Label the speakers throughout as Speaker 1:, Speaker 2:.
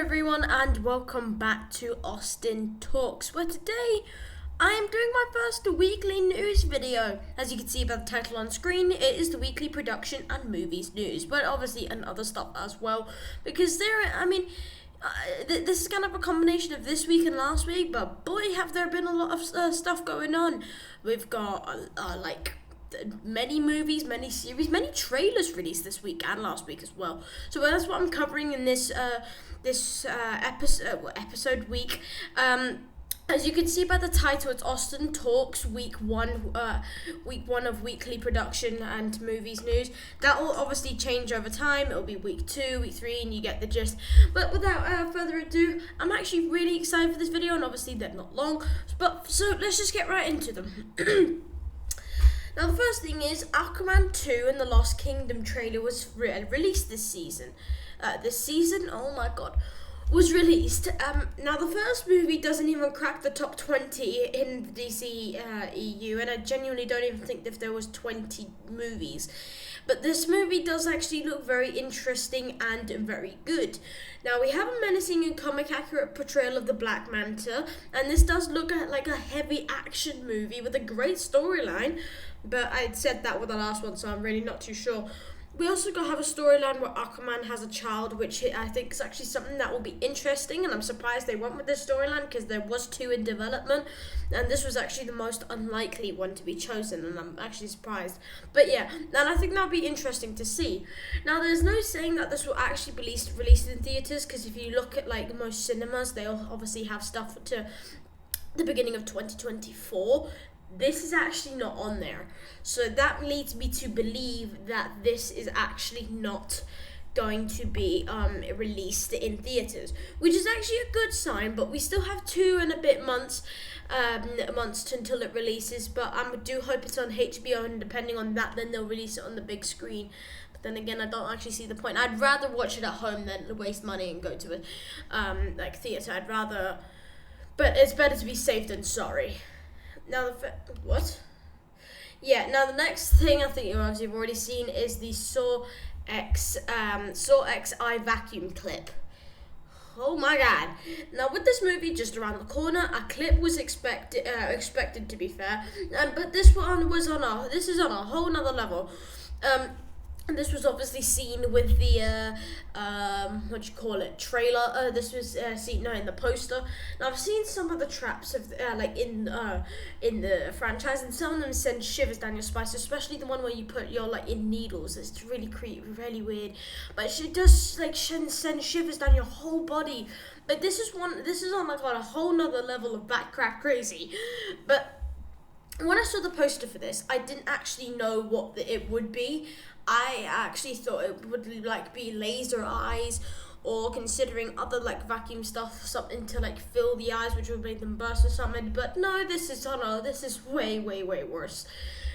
Speaker 1: everyone, and welcome back to Austin Talks, where today I am doing my first weekly news video. As you can see by the title on screen, it is the weekly production and movies news, but obviously and other stuff as well, because this is kind of a combination of this week and last week, but boy have there been a lot of stuff going on. We've got many movies, many series, many trailers released this week and last week as well. So that's what I'm covering in this episode week. As you can see by the title, it's Austin Talks week one of weekly production and movies news. That will obviously change over time. It'll be week 2, week 3, and you get the gist. But without further ado, I'm actually really excited for this video, and obviously they're not long. So let's just get right into them. Now, the first thing is Aquaman 2 and the Lost Kingdom trailer was released this season. Oh my god, was released. Now, the first movie doesn't even crack the top 20 in the DC EU, and I genuinely don't even think if there was 20 movies. But this movie does actually look very interesting and very good. Now, we have a menacing and comic-accurate portrayal of the Black Manta, and this does look like a heavy action movie with a great storyline, but I said that with the last one, so I'm really not too sure. We also have a storyline where Aquaman has a child, which I think is actually something that will be interesting, and I'm surprised they went with this storyline because there was 2 in development, and this was actually the most unlikely one to be chosen, and I'm actually surprised. But yeah, and I think that'll be interesting to see. Now, there's no saying that this will actually be released in theaters, because if you look at like most cinemas, they'll obviously have stuff to the beginning of 2024. This is actually not on there, so that leads me to believe that this is actually not going to be released in theaters, which is actually a good sign. But we still have 2 and a bit months until it releases. But I do hope it's on HBO, and depending on that, then they'll release it on the big screen. But then again, I don't actually see the point. I'd rather watch it at home than waste money and go to a theater. I'd rather, but it's better to be safe than sorry. Now Now the next thing I think you've already seen is the Saw X eye vacuum clip. Oh my god! Now, with this movie just around the corner, a clip was expected to be fair, but this is on a whole nother level. And this was obviously seen with the trailer. This was seen in the poster. Now, I've seen some of the traps of in the franchise, and some of them send shivers down your spine. Especially the one where you put your in needles. It's really creepy, really weird. But it does send shivers down your whole body. But this is on a whole nother level of backcrack crazy. But when I saw the poster for this, I didn't actually know what it would be. I actually thought it would be laser eyes, or considering other vacuum stuff, something to fill the eyes, which would make them burst or something. But no, this is way worse.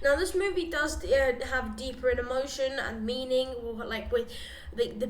Speaker 1: Now, this movie does have deeper in emotion and meaning, with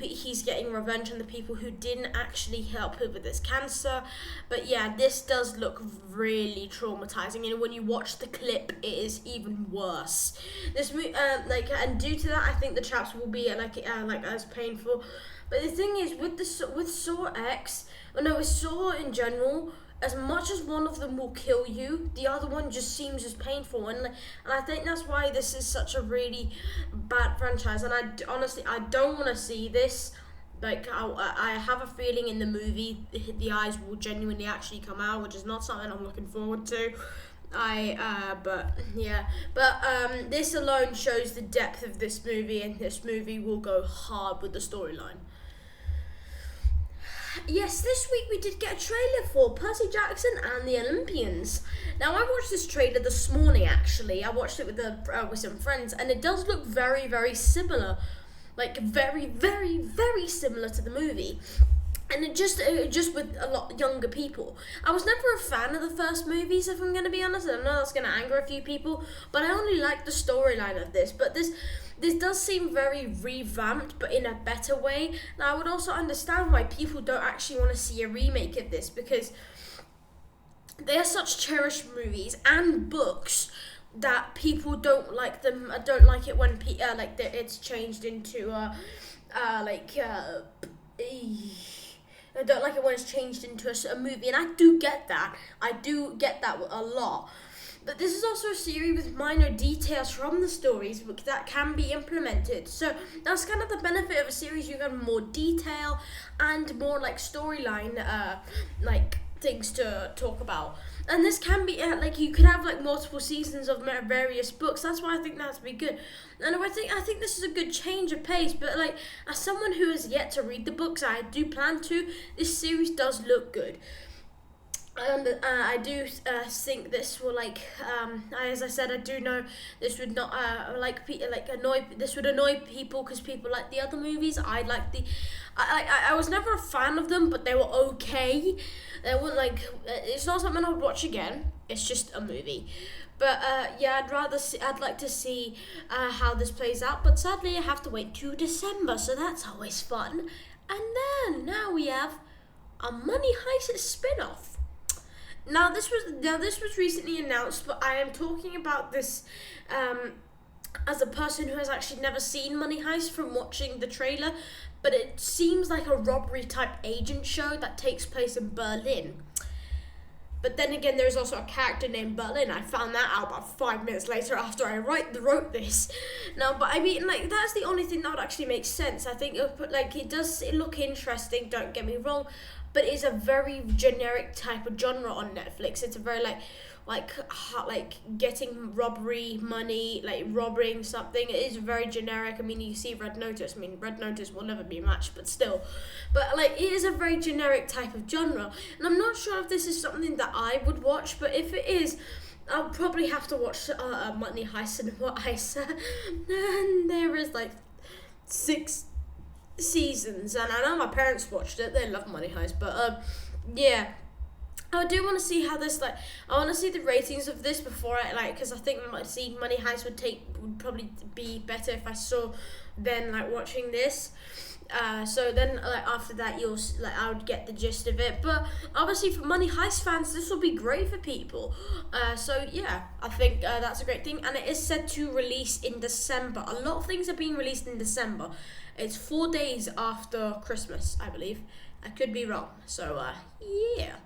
Speaker 1: he's getting revenge on the people who didn't actually help him with his cancer. But yeah, this does look really traumatizing, and when you watch the clip, it is even worse. This and due to that, I think the traps will be as painful. But the thing is, with Saw X, with Saw in general, as much as one of them will kill you, the other one just seems as painful, and I think that's why this is such a really bad franchise. And I honestly don't want to see this. I have a feeling in the movie the eyes will genuinely actually come out, which is not something I'm looking forward to. This alone shows the depth of this movie, and this movie will go hard with the storyline. Yes, this week we did get a trailer for Percy Jackson and the Olympians. Now, I watched this trailer this morning, actually. I watched it with some friends, and it does look very, very similar. Very, very, very similar to the movie. And it just with a lot younger people. I was never a fan of the first movies, if I'm going to be honest. I know that's going to anger a few people, but I only like the storyline of this. But this does seem very revamped, but in a better way. Now, I would also understand why people don't actually want to see a remake of this, because they are such cherished movies and books that people don't like them. Don't like it when it's changed into I don't like it when it's changed into a movie, and I do get that. I do get that a lot. But this is also a series with minor details from the stories that can be implemented. So that's kind of the benefit of a series. You get more detail and more like storyline, like things to talk about. And this can be like you could have like multiple seasons of various books. That's why I think that'd be good. And I think this is a good change of pace. But like as someone who has yet to read the books, I do plan to. This series does look good. And I do think this will as I said, I do know this would not annoy. This would annoy people because people like the other movies. I was never a fan of them, but they were okay. They weren't it's not something I would watch again. It's just a movie. But I'd like to see how this plays out. But sadly, I have to wait to December, so that's always fun. And then now we have a Money Heist spin-off. Now this was recently announced, but I am talking about this as a person who has actually never seen Money Heist from watching the trailer, but it seems like a robbery type agent show that takes place in Berlin. But then again, there's also a character named Berlin. I found that out about 5 minutes later after I wrote this. Now, but I mean, that's the only thing that would actually make sense. I think it does look interesting. Don't get me wrong, but it's a very generic type of genre on Netflix. It's a very like getting robbery money, like robbing something. It is very generic. I mean, you see Red Notice. I mean, Red Notice will never be matched, but still. But it is a very generic type of genre, and I'm not sure if this is something that I would watch. But if it is, I'll probably have to watch Money Heist and What Heist. And there is 6 seasons, and I know my parents watched it. They love Money Heist, but yeah. I do want to see how this I want to see the ratings of this before because I think seeing Money Heist would probably be better if I saw then watching this. So then after that I would get the gist of it. But obviously for Money Heist fans, this will be great for people. So yeah, I think that's a great thing, and it is said to release in December. A lot of things are being released in December. It's 4 days after Christmas, I believe. I could be wrong. So yeah.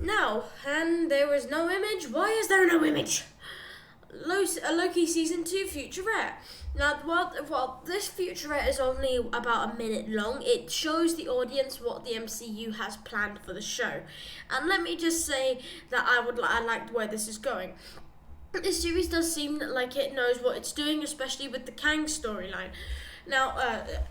Speaker 1: Now, and there is no image. Why is there no image? Loki Season 2 Featurette. Now, while this Featurette is only about a minute long, it shows the audience what the MCU has planned for the show. And let me just say that I like where this is going. This series does seem like it knows what it's doing, especially with the Kang storyline. Now,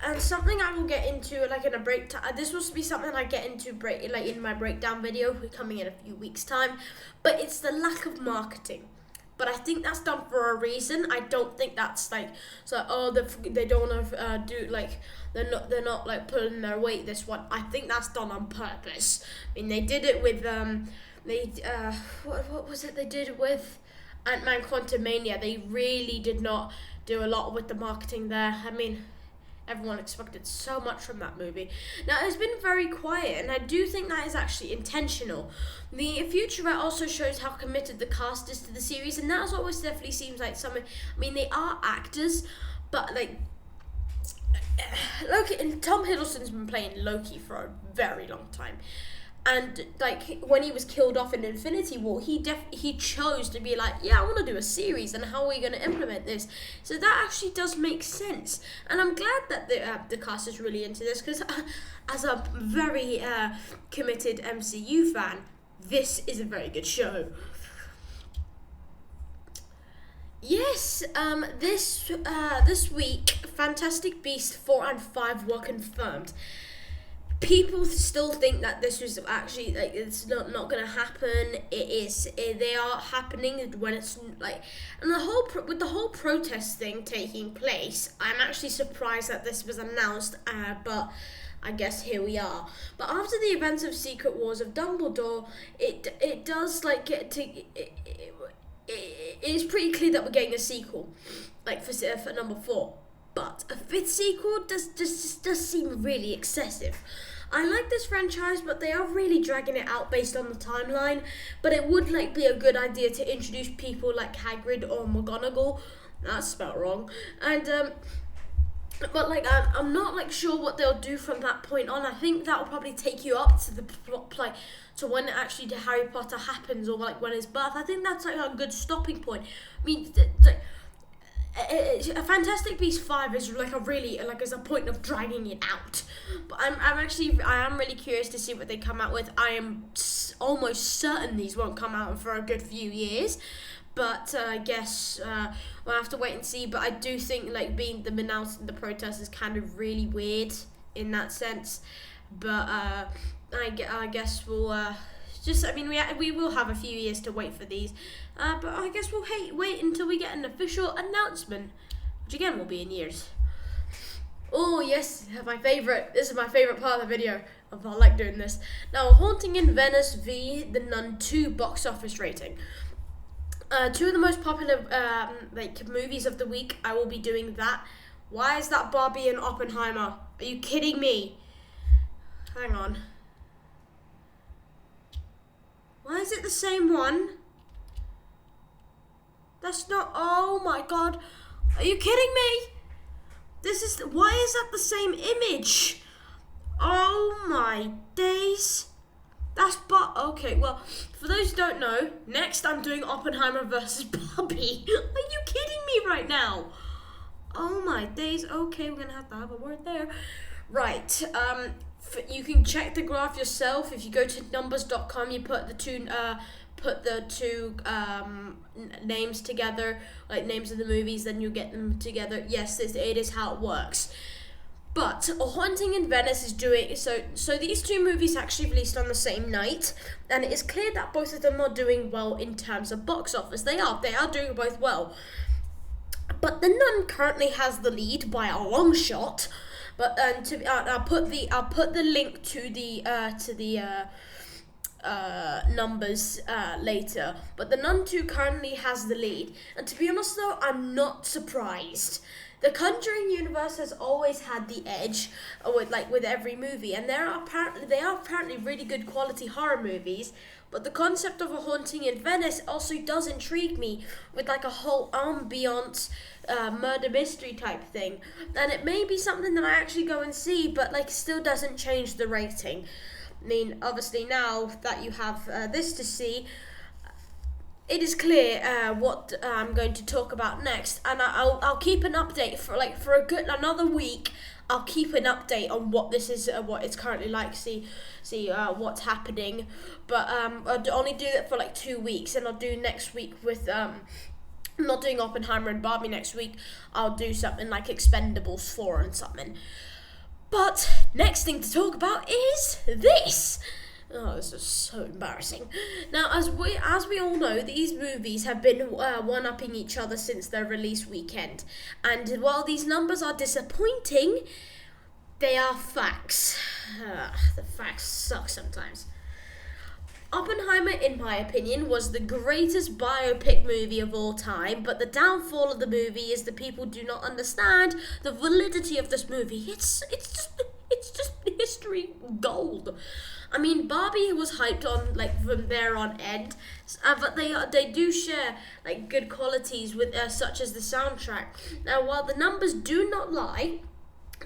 Speaker 1: and something I will get into in a break. This will be something I get into in my breakdown video coming in a few weeks' time. But it's the lack of marketing. But I think that's done for a reason. I don't think that's they don't want to do they're not pulling their weight this one. I think that's done on purpose. I mean, they did it with what was it they did with Ant-Man Quantumania? They really did not do a lot with the marketing there. I mean, everyone expected so much from that movie. Now, it's been very quiet, and I do think that is actually intentional. The Featurette also shows how committed the cast is to the series, and that always definitely seems like something. I mean, they are actors, but Loki, and Tom Hiddleston's been playing Loki for a very long time. And when he was killed off in Infinity War, he chose to be I want to do a series, and how are we going to implement this? So that actually does make sense, and I'm glad that the cast is really into this, because as a very committed MCU fan, this is a very good show. Yes, this week, Fantastic Beasts 4 and 5 were confirmed. People still think that this was actually it's not going to happen. It is. They are happening when it's and with the whole protest thing taking place. I'm actually surprised that this was announced. But I guess here we are. But after the events of Secret Wars of Dumbledore, it does get to. It is pretty clear that we're getting a sequel, for number 4. But a 5th sequel does seem really excessive. I like this franchise, but they are really dragging it out based on the timeline. But it would be a good idea to introduce people like Hagrid or McGonagall. That's spelled wrong. And But like I'm not like sure what they'll do from that point on. I think that will probably take you up to the plot, like to when actually the Harry Potter happens, or like when his birth. I think that's like a good stopping point. I mean, a Fantastic Beasts 5 is like a really like is a point of dragging it out. But I am really curious to see what they come out with. I am almost certain these won't come out for a good few years. But I guess we'll have to wait and see. But I do think like being them announced in the protest is kind of really weird in that sense. But I guess we'll we will have a few years to wait for these. But I guess we'll wait until we get an official announcement, which again will be in years. Oh yes, my favorite. This is my favorite part of the video. I like doing this. Now, Haunting in Venice v The Nun 2 box office rating. Two of the most popular movies of the week. I will be doing that. Why is that Barbie and Oppenheimer? Are you kidding me? Hang on. Why is it the same one? That's not. Oh my god! Are you kidding me? Why is that the same image? Oh my days! Okay, well, for those who don't know, next I'm doing Oppenheimer versus Barbie. Are you kidding me right now? Oh my days. Okay, we're gonna have a word there. Right. You can check the graph yourself. If you go to numbers.com, you put the two names together, like names of the movies, then you get them together. Yes, it is how it works. But A Haunting in Venice is doing so these two movies actually released on the same night, and it is clear that both of them are doing well in terms of box office. They are doing both well. But The Nun currently has the lead by a long shot. But I'll put the link to the numbers later. But The Nun 2 currently has the lead, and to be honest though, I'm not surprised. The Conjuring universe has always had the edge with every movie, and they are apparently really good quality horror movies. But the concept of A Haunting in Venice also does intrigue me, with like a whole ambiance, murder mystery type thing, and it may be something that I actually go and see, but like still doesn't change the rating. I mean, obviously now that you have this to see, it is clear what I'm going to talk about next, and I'll keep an update for another week. I'll keep an update on what this is, what it's currently like. See what's happening. But I'll only do that for like 2 weeks, and I'll do next week with I'm not doing Oppenheimer and Barbie next week. I'll do something like Expendables 4 and something. But next thing to talk about is this. Oh, this is so embarrassing. Now, as we all know, these movies have been one-upping each other since their release weekend. And while these numbers are disappointing, they are facts. The facts suck sometimes. Oppenheimer, in my opinion, was the greatest biopic movie of all time, but the downfall of the movie is that people do not understand the validity of this movie. It's just history gold. I mean, Barbie was hyped on like from there on end, but they do share like good qualities with such as the soundtrack. Now, while the numbers do not lie,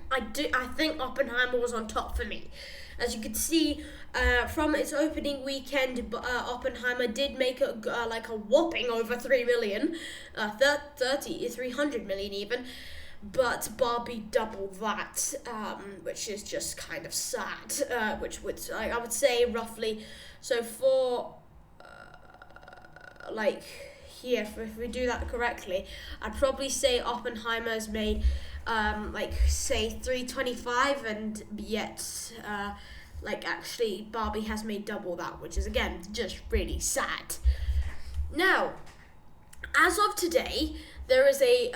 Speaker 1: I think Oppenheimer was on top for me. As you can see, from its opening weekend, Oppenheimer did make a whopping over 3 million, 300 million even. But Barbie doubled that, which is just kind of sad. I would say roughly. So for if we do that correctly, I'd probably say Oppenheimer's made say 325, and yet actually Barbie has made double that, which is again just really sad. Now, as of today, there is a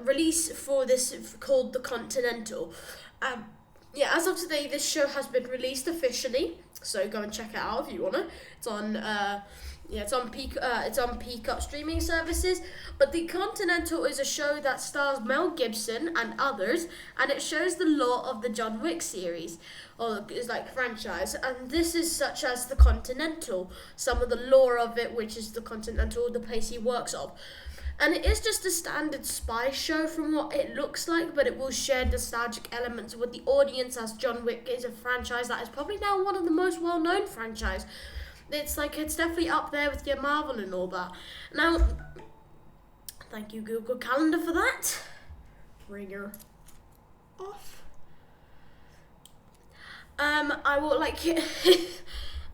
Speaker 1: release for this called The Continental. As of today, this show has been released officially, so go and check it out if you wanna. It's on Peacock streaming services. But The Continental is a show that stars Mel Gibson and others, and it shows the lore of the John Wick series, or is like franchise. And this is such as The Continental, some of the lore of it, which is The Continental, the place he works of. And it is just a standard spy show from what it looks like, but it will share nostalgic elements with the audience, as John Wick is a franchise that is probably now one of the most well-known franchise. It's definitely up there with your Marvel and all that. Now, thank you Google Calendar for that. Ringer off. I will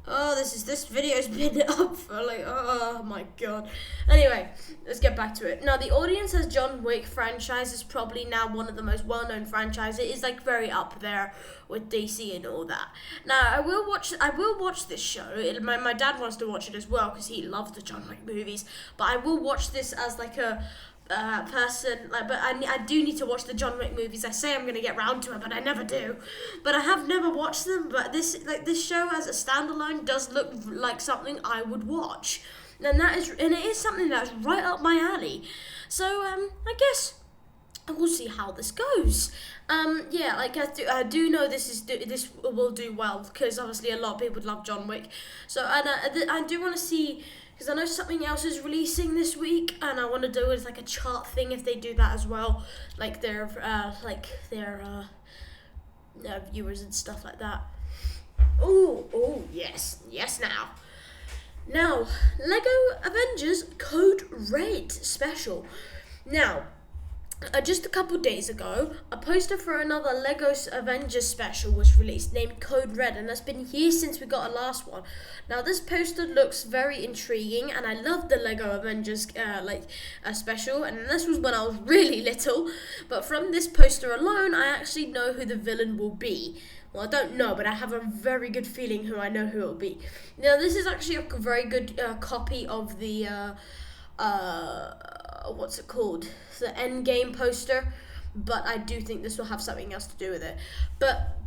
Speaker 1: oh, this video's been up for oh my god. Anyway, let's get back to it. Now, the audience as John Wick franchise is probably now one of the most well-known franchises. It is very up there with DC and all that. Now, I will watch this show. My dad wants to watch it as well because he loves the John Wick movies. But I will watch this as a person, but I do need to watch the John Wick movies. I say I'm gonna get round to it, but I never do. But I have never watched them. But this show as a standalone does look like something I would watch, and it is something that's right up my alley. So I guess we'll see how this goes. I do know this will do well because obviously a lot of people love John Wick. So I do want to see. Because I know something else is releasing this week, and I want to do it as a chart thing if they do that as well, their viewers and stuff like that. Oh yes now Lego Avengers Code Red special. Now, just a couple days ago, a poster for another Lego Avengers special was released named Code Red, and that's been years since we got a last one. Now, this poster looks very intriguing, and I love the Lego Avengers special, and this was when I was really little. But from this poster alone, I actually know who the villain will be. Well, I don't know, but I have a very good feeling who it will be. Now, this is actually a very good copy of the what's it called? The Endgame poster, but I do think this will have something else to do with it. But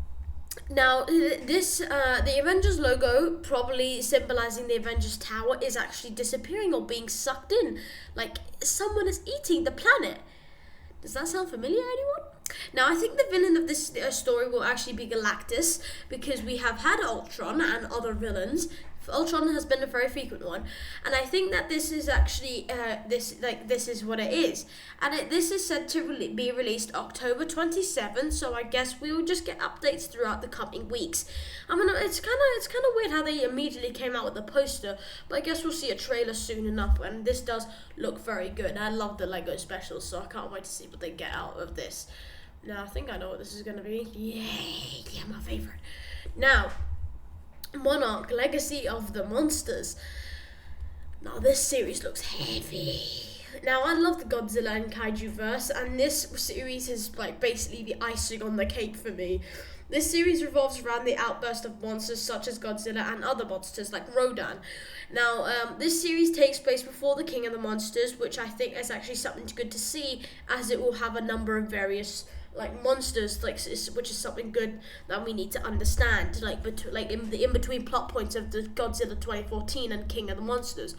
Speaker 1: now the Avengers logo, probably symbolizing the Avengers Tower, is actually disappearing or being sucked in, like someone is eating the planet. Does that sound familiar, anyone? Now, I think the villain of this story will actually be Galactus, because we have had Ultron and other villains. Ultron has been a very frequent one, and I think that this is actually this is what it is, and this is said to be released October 27th. So I guess we will just get updates throughout the coming weeks. It's kind of weird how they immediately came out with the poster, but I guess we'll see a trailer soon enough. And this does look very good. I love the Lego specials, so I can't wait to see what they get out of this. Now, I think I know what this is going to be. Yay! Yeah, my favorite. Now, Monarch Legacy of the Monsters. Now, this series looks heavy. Now, I love the Godzilla and Kaiju verse, and this series is basically the icing on the cake for me. This series revolves around the outburst of monsters such as Godzilla and other monsters like Rodan. Now, this series takes place before the King of the Monsters, which I think is actually something good to see, as it will have a number of various monsters, which is something good that we need to understand, in between plot points of the Godzilla 2014 and King of the Monsters.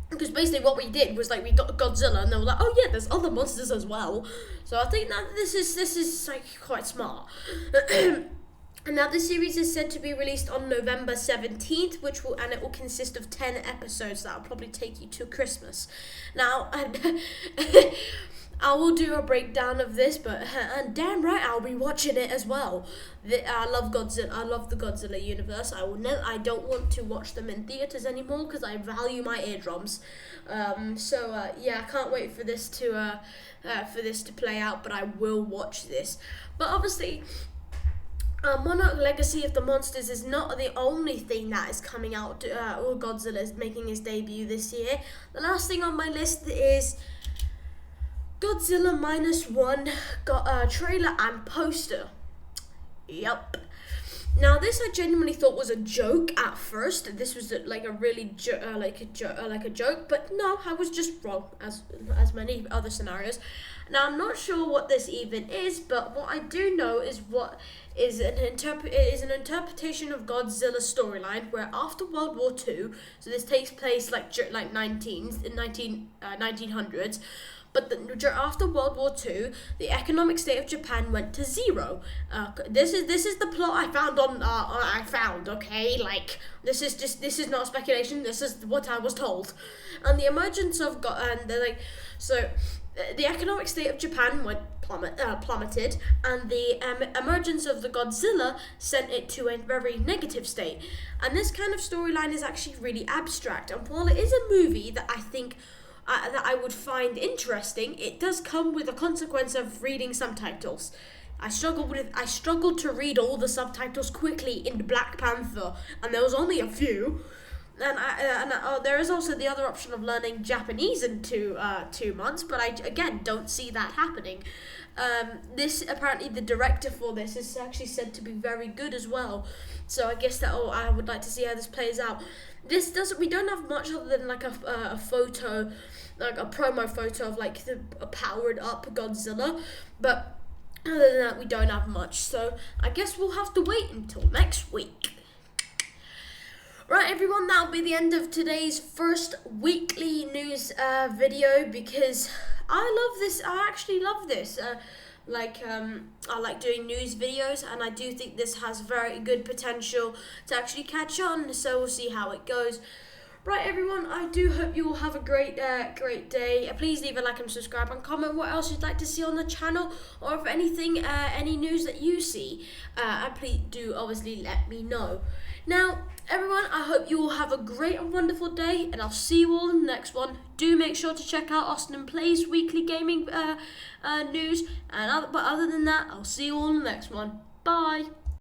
Speaker 1: Because basically what we did was we got Godzilla, and they were like, oh yeah, there's other monsters as well. So I think that this is quite smart. And now this series is said to be released on November 17th, it will consist of 10 episodes that will probably take you to Christmas. Now, I will do a breakdown of this, and damn right I'll be watching it as well. I love Godzilla. I love the Godzilla universe. I don't want to watch them in theaters anymore because I value my eardrums. I can't wait for this to play out. But I will watch this. But obviously, Monarch Legacy of the Monsters is not the only thing that is coming out. Or Godzilla is making his debut this year. The last thing on my list is Godzilla -1 got a trailer and poster. Yup. Now, this I genuinely thought was a joke at first. This was a joke, but no, I was just wrong, as many other scenarios. Now, I'm not sure what this even is, but what I do know is an interpretation of Godzilla's storyline, where after World War II, so this takes place 1900s. but after World War II, the economic state of Japan went to zero. This is the plot I found okay, like this is not speculation. This is what I was told, and the emergence of the economic state of Japan went plummeted, and the emergence of the Godzilla sent it to a very negative state. And this kind of storyline is actually really abstract. And while it is a movie that I think that I would find interesting, it does come with a consequence of reading subtitles. I struggled to read all the subtitles quickly in Black Panther, and there was only a few. And there is also the other option of learning Japanese in 2 months, but I again don't see that happening. This apparently the director for this is actually said to be very good as well, so I guess I would like to see how this plays out. We don't have much other than like a photo, like a promo photo of like a powered up Godzilla, but other than that we don't have much. So I guess we'll have to wait until next week. Right, everyone, that'll be the end of today's first weekly news video, because I love this. I actually love this. I like doing news videos, and I do think this has very good potential to actually catch on, so we'll see how it goes. Right, everyone, I do hope you all have a great day. Please leave a like and subscribe, and comment what else you'd like to see on the channel, or if anything, any news that you see, and please do obviously let me know. Now, everyone, I hope you all have a great and wonderful day, and I'll see you all in the next one. Do make sure to check out Austin Plays weekly gaming news, but other than that, I'll see you all in the next one. Bye!